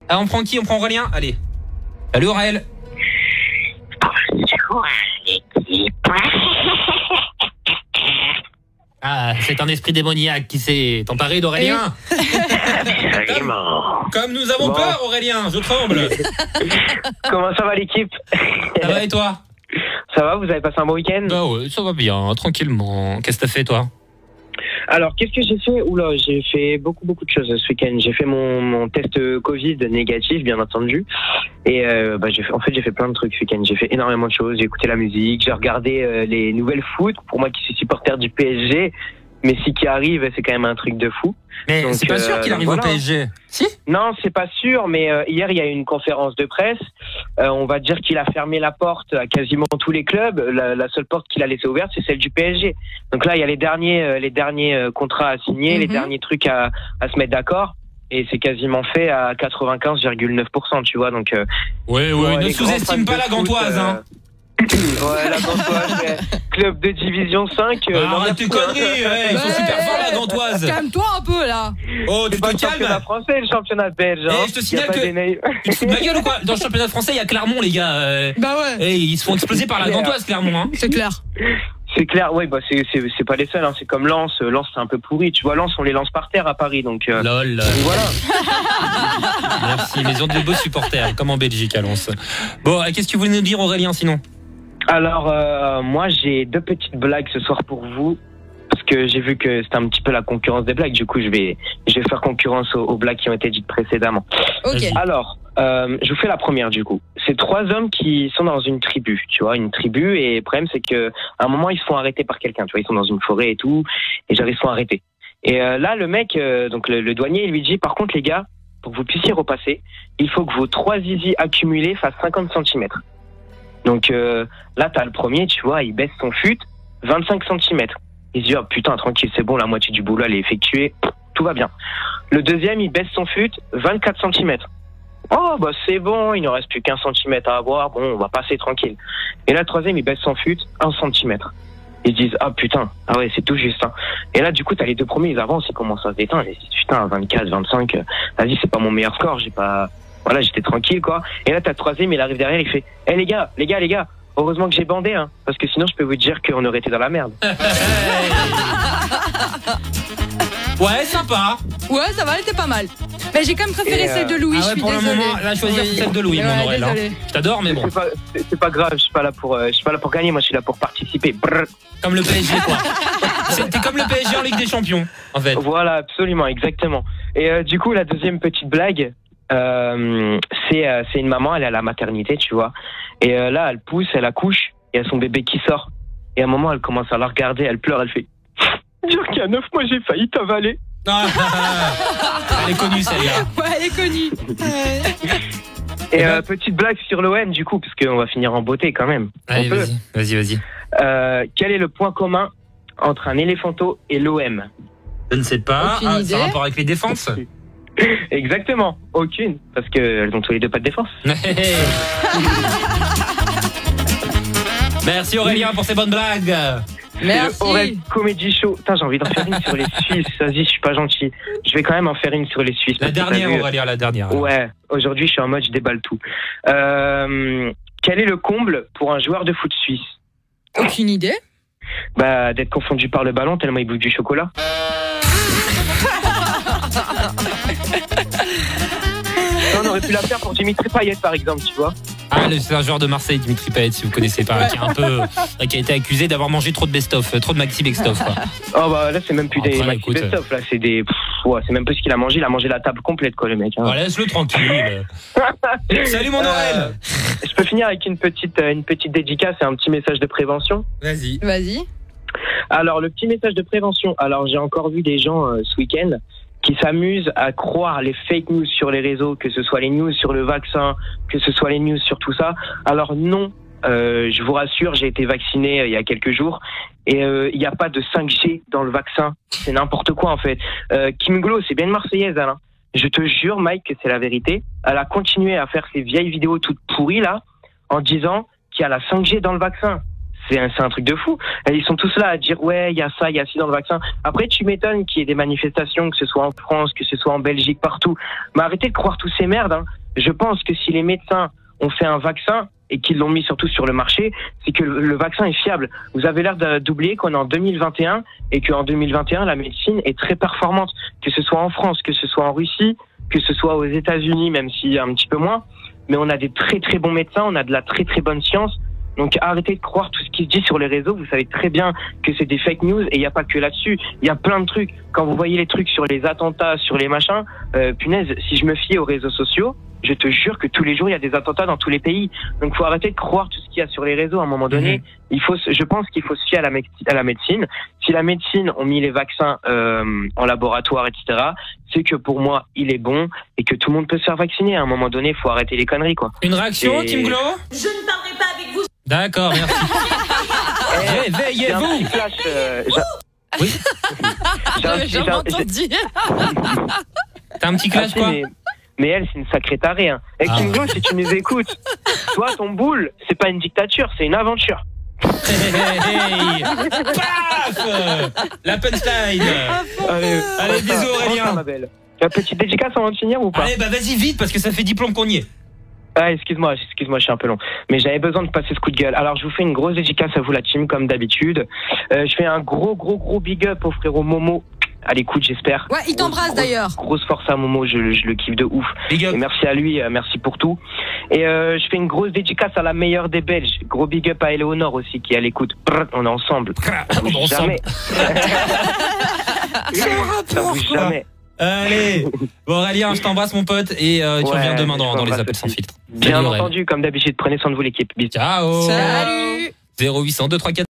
Ah, on prend qui? On prend Aurélien? Allez. Salut Aurélien. Bonjour l'équipe. Ah, c'est un esprit démoniaque qui s'est emparé d'Aurélien. Absolument. Comme nous avons peur, Aurélien, je tremble. Comment ça va l'équipe? Ça va et toi? Ça va, vous avez passé un bon week-end? Bah ouais, ça va bien, tranquillement. Qu'est-ce que t'as fait toi? Alors, qu'est-ce que j'ai fait? Oula, j'ai fait beaucoup de choses ce week-end. J'ai fait mon test Covid négatif, bien entendu. Et j'ai fait plein de trucs ce week-end. J'ai fait énormément de choses. J'ai écouté la musique, j'ai regardé les nouvelles foot. Pour moi qui suis supporter du PSG, Messi qui arrive, c'est quand même un truc de fou. Mais donc, c'est pas sûr qu'il arrive au PSG. Si? Non, c'est pas sûr, mais hier il y a eu une conférence de presse. On va dire qu'il a fermé la porte à quasiment tous les clubs. La seule porte qu'il a laissée ouverte, c'est celle du PSG. Donc là, il y a les derniers contrats à signer, les derniers trucs à se mettre d'accord. Et c'est quasiment fait à 95,9%, tu vois. Donc ouais, ne sous-estime pas la Gantoise, hein. Ouais, la Gantoise, club de division 5. Arrête tes conneries, ils sont super forts la Gantoise. Calme-toi un peu là. Oh, tu c'est pas te le championnat calmes. français, le championnat belge. Hein. Je te signale que. Tu te fous de ma gueule ou quoi? Dans le championnat français, il y a Clermont, les gars. Bah ouais. Ils se font exploser par la Gantoise, Clermont, hein. C'est clair. C'est clair, oui, bah c'est pas les seuls, hein. C'est comme Lens. Lens, c'est un peu pourri, tu vois. Lens, on les lance par terre à Paris, donc. Lol. Voilà. Merci, mais ils ont de beaux supporters, comme en Belgique à Lens. Bon, qu'est-ce que tu voulais nous dire, Aurélien, sinon? Alors, moi, j'ai deux petites blagues ce soir pour vous. Parce que j'ai vu que c'était un petit peu la concurrence des blagues. Du coup, je vais faire concurrence aux blagues qui ont été dites précédemment. Ok. Alors, je vous fais la première, du coup. C'est trois hommes qui sont dans une tribu, tu vois, une tribu. Et le problème, c'est que à un moment, ils se font arrêter par quelqu'un. Tu vois, ils sont dans une forêt et tout. Et genre, ils se font arrêter. Et là, le mec, donc le douanier, il lui dit, par contre, les gars, pour que vous puissiez repasser, il faut que vos 3 zizi accumulés fassent 50 cm. Donc là, t'as le premier, tu vois, il baisse son fut, 25 cm. Il se dit, oh putain, tranquille, c'est bon, la moitié du boulot, elle est effectuée, tout va bien. Le deuxième, il baisse son fut, 24 cm. Oh, bah c'est bon, il ne reste plus qu'1 centimètre à avoir, bon, on va passer tranquille. Et là, le troisième, il baisse son fut, 1 cm. Ils se disent, ah putain, ah ouais, c'est tout juste. Hein. Et là, du coup, t'as les deux premiers, ils avancent, ils commencent à se détendre. Ils se disent, putain, 24, 25, vas-y, c'est pas mon meilleur score, voilà, j'étais tranquille, quoi. Et là, t'as le troisième, il arrive derrière, il fait, les gars, heureusement que j'ai bandé, hein, parce que sinon, je peux vous dire qu'on aurait été dans la merde. Ouais, sympa. Ouais, ça va, elle était pas mal. Mais j'ai quand même préféré celle de Louis, je suis pour désolée. le moment, là, choisir celle de Louis, mon Aurélien. Je t'adore, mais bon. C'est pas grave, je suis pas là pour gagner, moi, je suis là pour participer. Brrr. Comme le PSG, quoi. T'es comme le PSG en Ligue des Champions, en fait. Voilà, absolument, exactement. Et du coup, la deuxième petite blague, c'est une maman, elle est à la maternité, tu vois. Et là, elle pousse, elle accouche, et il y a son bébé qui sort. Et à un moment, elle commence à la regarder, elle pleure, elle fait dire qu'il y a 9 mois, j'ai failli t'avaler. Elle est connue, celle-là. Ouais, elle est connue. Et petite blague sur l'OM, du coup, parce qu'on va finir en beauté quand même. Allez, vas-y. Quel est le point commun entre un éléphanto et l'OM? Je ne sais pas. Aucune idée. Ça a rapport avec les défenses? Exactement, aucune, parce qu'elles ont tous les deux pas de défense. Merci Aurélien pour ces bonnes blagues. Merci. Aurel Comedy Show. Putain, j'ai envie d'en faire une sur les Suisses. Vas-y, je suis pas gentil. Je vais quand même en faire une sur les Suisses. La dernière, Aurélien, la dernière. Ouais, aujourd'hui, je suis en mode, je déballe tout. Quel est le comble pour un joueur de foot suisse? Aucune idée. Bah, d'être confondu par le ballon tellement il bouffe du chocolat. Ça, on aurait pu la faire pour Dimitri Payet, par exemple, tu vois. Ah, c'est un joueur de Marseille, Dimitri Payet, si vous connaissez pas, qui a été accusé d'avoir mangé trop de best-of, trop de Maxi Best-of, quoi. Oh bah là, c'est même plus des Maxi écoute, Best-of, là, c'est des... ouais, c'est même pas ce qu'il a mangé la table complète, quoi, le mec. Hein. Bon, laisse-le tranquille. Salut mon Noël. Je peux finir avec une petite dédicace et un petit message de prévention. Vas-y. Alors, le petit message de prévention. Alors, j'ai encore vu des gens ce week-end qui s'amusent à croire les fake news sur les réseaux, que ce soit les news sur le vaccin, que ce soit les news sur tout ça. Alors non, je vous rassure, j'ai été vacciné il y a quelques jours et il n'y a pas de 5G dans le vaccin. C'est n'importe quoi en fait. Kim Glo, c'est bien une Marseillaise, Alain. Je te jure, Mike, que c'est la vérité. Elle a continué à faire ses vieilles vidéos toutes pourries là, en disant qu'il y a la 5G dans le vaccin. C'est un truc de fou. Et ils sont tous là à dire ouais, il y a ça, il y a ci dans le vaccin. Après, tu m'étonnes qu'il y ait des manifestations, que ce soit en France, que ce soit en Belgique, partout. Mais arrêtez de croire tous ces merdes. Hein. Je pense que si les médecins ont fait un vaccin et qu'ils l'ont mis surtout sur le marché, c'est que le vaccin est fiable. Vous avez l'air d'oublier qu'on est en 2021 et qu'en 2021, la médecine est très performante. Que ce soit en France, que ce soit en Russie, que ce soit aux États-Unis, même s'il y a un petit peu moins. Mais on a des très très bons médecins, on a de la très très bonne science. Donc arrêtez de croire tout ce qui se dit sur les réseaux. Vous savez très bien que c'est des fake news et il n'y a pas que là-dessus. Il y a plein de trucs. Quand vous voyez les trucs sur les attentats, sur les machins, punaise, si je me fie aux réseaux sociaux, je te jure que tous les jours il y a des attentats dans tous les pays. Donc faut arrêter de croire tout ce qu'il y a sur les réseaux. À un moment donné, je pense qu'il faut se fier à la médecine. Si la médecine ont mis les vaccins en laboratoire, etc., c'est que pour moi il est bon et que tout le monde peut se faire vacciner. À un moment donné, faut arrêter les conneries, quoi. Une réaction, Team Glo? Je ne parlerai pas avec vous. D'accord, merci. Réveillez-vous. Oui. J'avais jamais entendu. T'as un petit clash, quoi? Mais elle, c'est une sacrée tarée. Hein. Et Team Glo, si tu nous écoutes, toi, ton boule, c'est pas une dictature, c'est une aventure. Hey. Paf, la punchline. Allez, bisous Aurélien. Ma belle. La petite dédicace avant de finir ou pas? Allez, bah vas-y vite parce que ça fait 10 plombs qu'on y est. Ah, excuse-moi, je suis un peu long. Mais j'avais besoin de passer ce coup de gueule. Alors, je vous fais une grosse dédicace à vous, la team, comme d'habitude. Je fais un gros big up au frérot Momo. À l'écoute, j'espère. Ouais, il t'embrasse d'ailleurs. Grosse force à Momo, je le kiffe de ouf. Big up. Et merci à lui, merci pour tout. Et je fais une grosse dédicace à la meilleure des Belges. Gros big up à Éléonore aussi, qui est à l'écoute. On est ensemble. On est ensemble. Ça bouge jamais. Allez. Bon Aurélien, je t'embrasse mon pote et tu reviens demain dans les appels sans filtre. Bien entendu, comme d'habitude, prenez soin de vous l'équipe. Bisous. Ciao. Salut. 0800 234